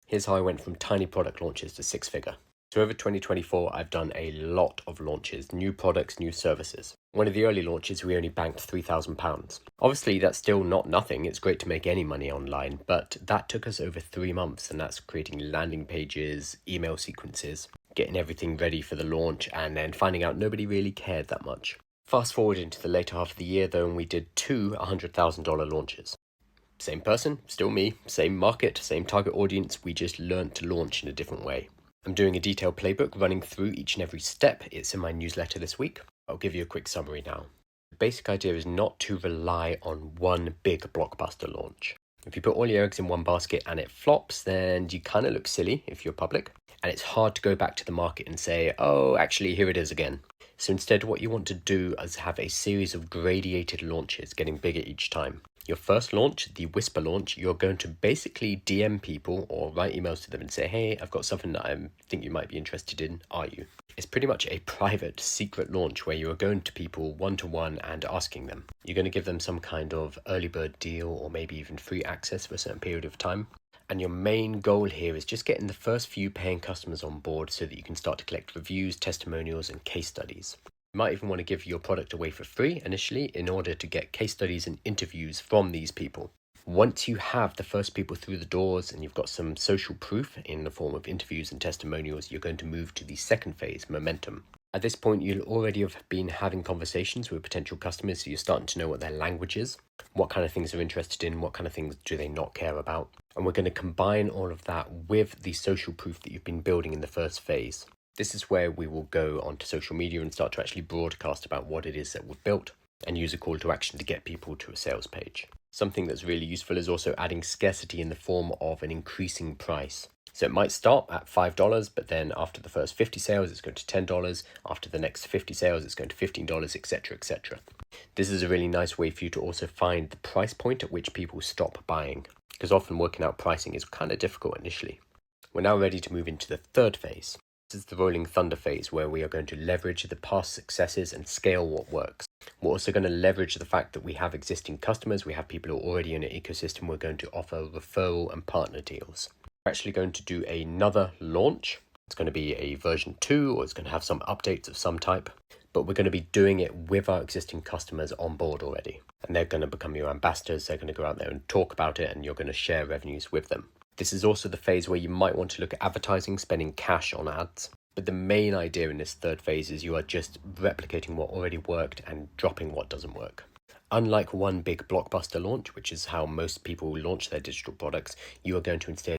Here's how I went from tiny product launches to six-figure. So over 2024, I've done a lot of launches, new products, new services. One of the early launches, we only banked £3,000. Obviously, that's still not nothing. It's great to make any money online, but that took us over 3 months, and that's creating landing pages, email sequences, getting everything ready for the launch, and then finding out nobody really cared that much. Fast forward into the later half of the year, though, and we did two $100,000 launches. Same person, still me, same market, same target audience, we just learned to launch in a different way. I'm doing a detailed playbook running through each and every step. It's in my newsletter this week. I'll give you a quick summary now. The basic idea is not to rely on one big blockbuster launch. If you put all your eggs in one basket and it flops, then you kind of look silly if you're public, and it's hard to go back to the market and say, oh, actually, here it is again. So instead, what you want to do is have a series of gradated launches, getting bigger each time. Your first launch, the whisper launch, you're going to basically DM people or write emails to them and say, hey, I've got something that I think you might be interested in. Are you? It's pretty much a private, secret launch where you are going to people one-to-one and asking them. You're going to give them some kind of early bird deal or maybe even free access for a certain period of time. And your main goal here is just getting the first few paying customers on board so that you can start to collect reviews, testimonials, and case studies. You might even want to give your product away for free initially in order to get case studies and interviews from these people. Once you have the first people through the doors and you've got some social proof in the form of interviews and testimonials, you're going to move to the second phase, momentum. At this point, you'll already have been having conversations with potential customers, so you're starting to know what their language is, what kind of things they're interested in, what kind of things do they not care about. And we're going to combine all of that with the social proof that you've been building in the first phase. This is where we will go onto social media and start to actually broadcast about what it is that we've built and use a call to action to get people to a sales page. Something that's really useful is also adding scarcity in the form of an increasing price. So it might start at $5, but then after the first 50 sales, it's going to $10. After the next 50 sales, it's going to $15, etc., etc. This is a really nice way for you to also find the price point at which people stop buying, because often working out pricing is kind of difficult initially. We're now ready to move into the third phase. This is the rolling thunder phase where we are going to leverage the past successes and scale what works. We're also going to leverage the fact that we have existing customers, we have people who are already in an ecosystem. We're going to offer referral and partner deals. We're actually going to do another launch. It's going to be a version 2 or it's going to have some updates of some type, but we're going to be doing it with our existing customers on board already. And they're going to become your ambassadors. They're going to go out there and talk about it and you're going to share revenues with them. This is also the phase where you might want to look at advertising, spending cash on ads. But the main idea in this third phase is you are just replicating what already worked and dropping what doesn't work. Unlike one big blockbuster launch, which is how most people launch their digital products, you are going to instead